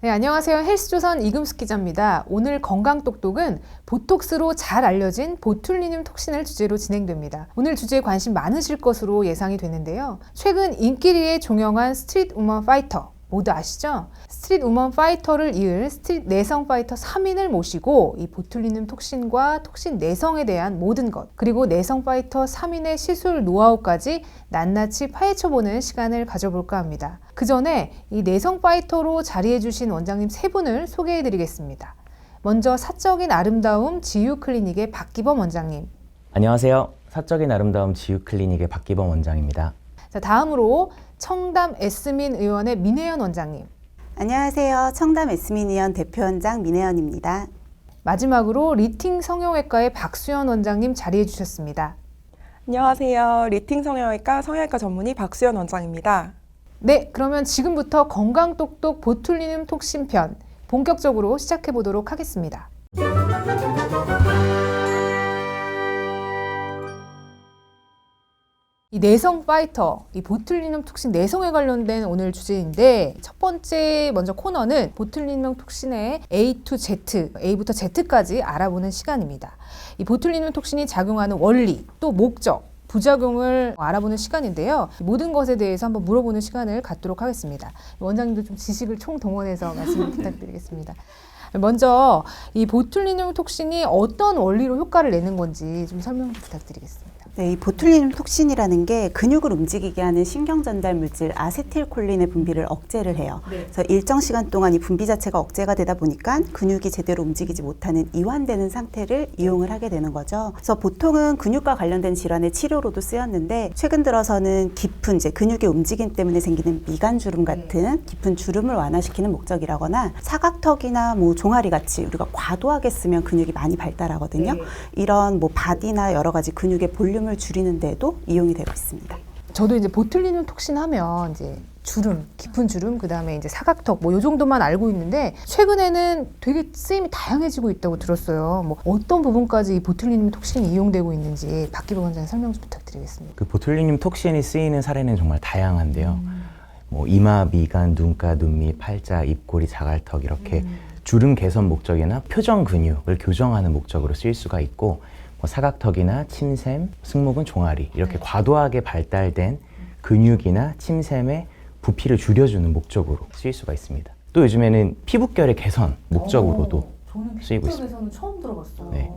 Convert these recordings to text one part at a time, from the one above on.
네, 안녕하세요. 헬스조선 이금숙 기자입니다. 오늘 건강똑똑은 보톡스로 잘 알려진 보툴리눔 톡신을 주제로 진행됩니다. 오늘 주제에 관심 많으실 것으로 예상이 되는데요. 최근 인기리에 종영한 스트릿 우먼 파이터, 모두 아시죠? 스트릿 우먼 파이터를 이을 스트릿 내성 파이터 3인을 모시고 이 보툴리눔 톡신과 톡신 내성에 대한 모든 것, 그리고 내성 파이터 3인의 시술 노하우까지 낱낱이 파헤쳐보는 시간을 가져볼까 합니다. 그 전에 이 내성 파이터로 자리해주신 원장님 세 분을 소개해드리겠습니다. 먼저 사적인 아름다움 지유클리닉의 박기범 원장님. 안녕하세요. 사적인 아름다움 지유클리닉의 박기범 원장입니다. 자, 다음으로 청담 에스민 의원의 민혜연 원장님. 안녕하세요. 청담 에스민 의원 대표원장 민혜연입니다. 마지막으로 리팅 성형외과의 박수연 원장님 자리해 주셨습니다. 안녕하세요. 리팅 성형외과 성형외과 전문의 박수연 원장입니다. 네, 그러면 지금부터 건강똑똑 보툴리눔 톡신 편 본격적으로 시작해 보도록 하겠습니다. 이 내성 파이터, 이 보툴리눔 톡신 내성에 관련된 오늘 주제인데, 첫 번째 먼저 코너는 보툴리눔 톡신의 A to Z, A부터 Z까지 알아보는 시간입니다. 이 보툴리눔 톡신이 작용하는 원리, 또 목적, 부작용을 알아보는 시간인데요. 모든 것에 대해서 한번 물어보는 시간을 갖도록 하겠습니다. 원장님도 좀 지식을 총동원해서 말씀 부탁드리겠습니다. 먼저 이 보툴리눔 톡신이 어떤 원리로 효과를 내는 건지 좀 설명 부탁드리겠습니다. 네, 이 보툴리눔 톡신이라는 게 근육을 움직이게 하는 신경 전달 물질 아세틸콜린의 분비를 억제를 해요. 그래서 일정 시간 동안 이 분비 자체가 억제가 되다 보니까 근육이 제대로 움직이지 못하는 이완되는 상태를 이용을 하게 되는 거죠. 그래서 보통은 근육과 관련된 질환의 치료로도 쓰였는데, 최근 들어서는 깊은 이제 근육의 움직임 때문에 생기는 미간 주름 같은 깊은 주름을 완화시키는 목적이라거나, 사각턱이나 뭐 종아리 같이 우리가 과도하게 쓰면 근육이 많이 발달하거든요. 이런 뭐 바디나 여러 가지 근육의 볼륨 을 줄이는 데도 이용이 되고 있습니다. 저도 이제 보툴리눔 톡신 하면 이제 주름, 깊은 주름, 그 다음에 이제 사각턱, 뭐 요 정도만 알고 있는데, 최근에는 되게 쓰임이 다양해지고 있다고 들었어요. 뭐 어떤 부분까지 이 보툴리눔 톡신이 이용되고 있는지 박기범 원장님 설명 좀 부탁드리겠습니다. 그 보툴리눔 톡신이 쓰이는 사례는 정말 다양한데요. 뭐 이마, 미간, 눈가, 눈밑, 팔자, 입꼬리, 자갈턱 이렇게 주름 개선 목적이나 표정 근육을 교정하는 목적으로 쓰일 수가 있고, 사각턱이나 침샘, 승모근, 종아리 이렇게 과도하게 발달된 근육이나 침샘의 부피를 줄여주는 목적으로 쓰일 수가 있습니다. 또 요즘에는 피부결의 개선 목적으로도 쓰이고 있습니다. 저는 처음 들어봤어요. 네.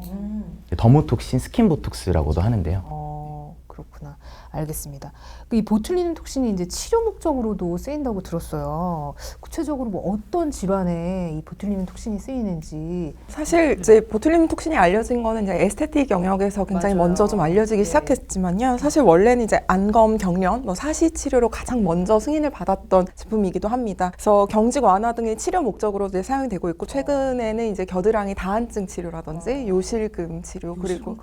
더모톡신, 스킨보톡스라고도 하는데요. 그렇구나. 알겠습니다. 이 보툴리눔 톡신이 이제 치료 목적으로도 쓰인다고 들었어요. 구체적으로 뭐 어떤 질환에 이 보툴리눔 톡신이 쓰이는지. 사실 이제 보툴리눔 톡신이 알려진 거는 이제 에스테틱 영역에서 굉장히 맞아요. 먼저 좀 알려지기 시작했지만요. 사실 원래는 이제 안검, 경련, 뭐 사시 치료로 가장 먼저 승인을 받았던 제품이기도 합니다. 그래서 경직 완화 등의 치료 목적으로 이제 사용이 되고 있고, 최근에는 이제 겨드랑이 다한증 치료라든지 요실금 치료, 그리고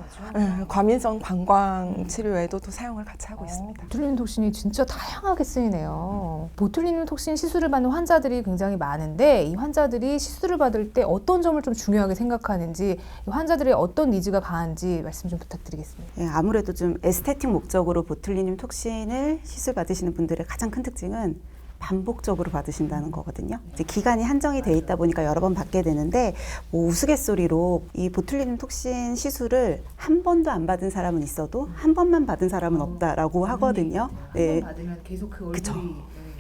과민성 방광 치료에도 또 사용을 같이 하고 있습니다. 보툴리눔 톡신이 진짜 다양하게 쓰이네요. 보툴리눔 톡신 시술을 받는 환자들이 굉장히 많은데, 이 환자들이 시술을 받을 때 어떤 점을 좀 중요하게 생각하는지, 이 환자들의 어떤 니즈가 강한지 말씀 좀 부탁드리겠습니다. 예, 아무래도 좀 에스테틱 목적으로 보툴리눔 톡신을 시술 받으시는 분들의 가장 큰 특징은 반복적으로 받으신다는 거거든요. 이제 기간이 한정이 돼 있다 보니까 여러 번 받게 되는데, 뭐 우스갯소리로 이 보툴리눔 톡신 시술을 한 번도 안 받은 사람은 있어도 한 번만 받은 사람은 없다라고 하거든요. 한 번 받으면 계속 그 얼굴이. 그쵸.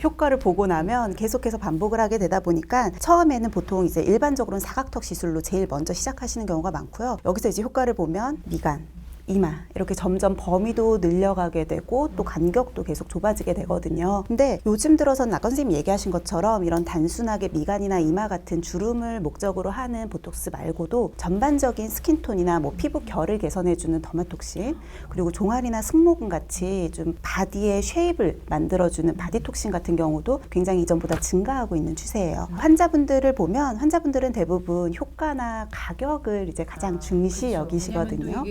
효과를 보고 나면 계속해서 반복을 하게 되다 보니까, 처음에는 보통 이제 일반적으로는 사각턱 시술로 제일 먼저 시작하시는 경우가 많고요. 여기서 이제 효과를 보면 미간, 이마 이렇게 점점 범위도 늘려가게 되고 또 간격도 계속 좁아지게 되거든요. 근데 요즘 들어서는 아까 선생님이 얘기하신 것처럼 이런 단순하게 미간이나 이마 같은 주름을 목적으로 하는 보톡스 말고도 전반적인 스킨톤이나 뭐 피부 결을 개선해주는 더마톡신, 그리고 종아리나 승모근 같이 좀 바디의 쉐입을 만들어주는 바디톡신 같은 경우도 굉장히 이전보다 증가하고 있는 추세예요. 환자분들을 보면 환자분들은 대부분 효과나 가격을 이제 가장 중시 여기시거든요.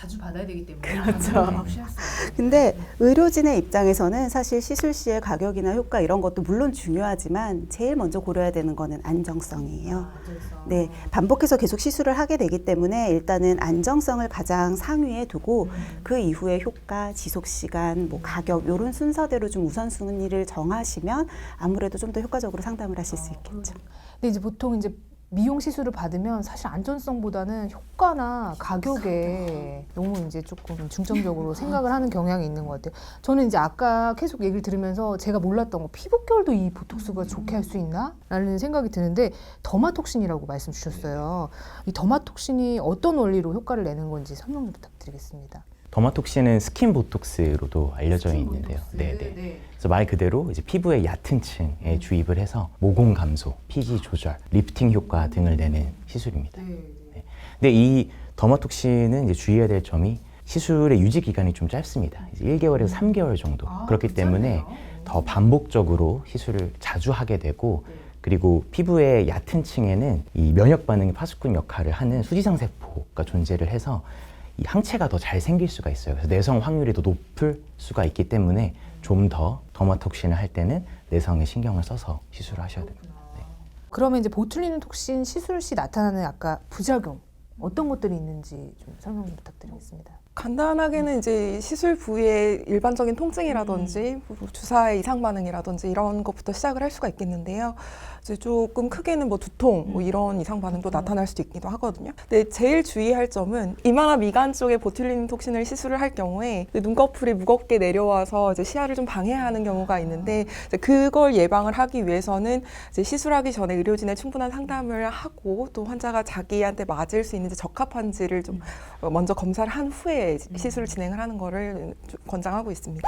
자주 받아야 되기 때문에 그렇죠. 근데 의료진의 입장에서는 사실 시술 시의 가격이나 효과 이런 것도 물론 중요하지만 제일 먼저 고려해야 되는 거는 안정성이에요. 네, 반복해서 계속 시술을 하게 되기 때문에 일단은 안정성을 가장 상위에 두고 그 이후에 효과, 지속 시간, 뭐 가격 이런 순서대로 좀 우선순위를 정하시면 아무래도 좀 더 효과적으로 상담을 하실 수 있겠죠. 근데 이제 보통 이제 미용 시술을 받으면 사실 안전성보다는 효과나 가격에 너무 이제 조금 중점적으로 생각을 하는 경향이 있는 것 같아요. 저는 이제 아까 계속 얘기를 들으면서 제가 몰랐던 거 피부결도 이 보톡스가 좋게 할 수 있나? 라는 생각이 드는데 더마톡신이라고 말씀 주셨어요. 이 더마톡신이 어떤 원리로 효과를 내는 건지 설명 좀 부탁드리겠습니다. 더마톡신은 스킨 보톡스로도 알려져 있는데요. 네네. 그래서 말 그대로 이제 피부의 얕은 층에 주입을 해서 모공 감소, 피지 조절, 리프팅 효과 등을 내는 시술입니다. 네. 근데 이 더마톡신은 이제 주의해야 될 점이 시술의 유지 기간이 좀 짧습니다. 이제 1개월에서 3개월 정도. 그렇기 때문에 더 반복적으로 시술을 자주 하게 되고 그리고 피부의 얕은 층에는 이 면역 반응의 파수꾼 역할을 하는 수지상 세포가 존재를 해서 이 항체가 더 잘 생길 수가 있어요. 그래서 내성 확률이 더 높을 수가 있기 때문에 좀 더 더마톡신을 할 때는 내성에 신경을 써서 시술을 하셔야 됩니다. 네. 그러면 이제 보툴리눔 톡신 시술 시 나타나는 아까 부작용 어떤 것들이 있는지 좀 설명 좀 부탁드리겠습니다. 간단하게는 이제 시술 부위의 일반적인 통증이라든지 주사의 이상 반응이라든지 이런 것부터 시작을 할 수가 있겠는데요. 이제 조금 크게는 뭐 두통 뭐 이런 이상 반응도 나타날 수도 있기도 하거든요. 근데 제일 주의할 점은 이마나 미간 쪽에 보툴리눔 톡신을 시술을 할 경우에 눈꺼풀이 무겁게 내려와서 이제 시야를 좀 방해하는 경우가 있는데 이제 그걸 예방을 하기 위해서는 이제 시술하기 전에 의료진의 충분한 상담을 하고 또 환자가 자기한테 맞을 수 있는지 적합한지를 좀 먼저 검사를 한 후에 시술을 진행을 하는 거를 권장하고 있습니다.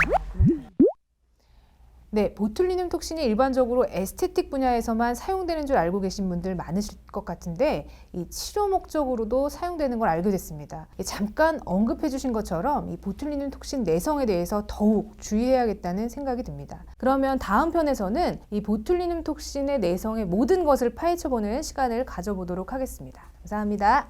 네, 보툴리눔 톡신이 일반적으로 에스테틱 분야에서만 사용되는 줄 알고 계신 분들 많으실 것 같은데 이 치료 목적으로도 사용되는 걸 알게 됐습니다. 잠깐 언급해 주신 것처럼 이 보툴리눔 톡신 내성에 대해서 더욱 주의해야겠다는 생각이 듭니다. 그러면 다음 편에서는 이 보툴리눔 톡신의 내성의 모든 것을 파헤쳐보는 시간을 가져보도록 하겠습니다. 감사합니다.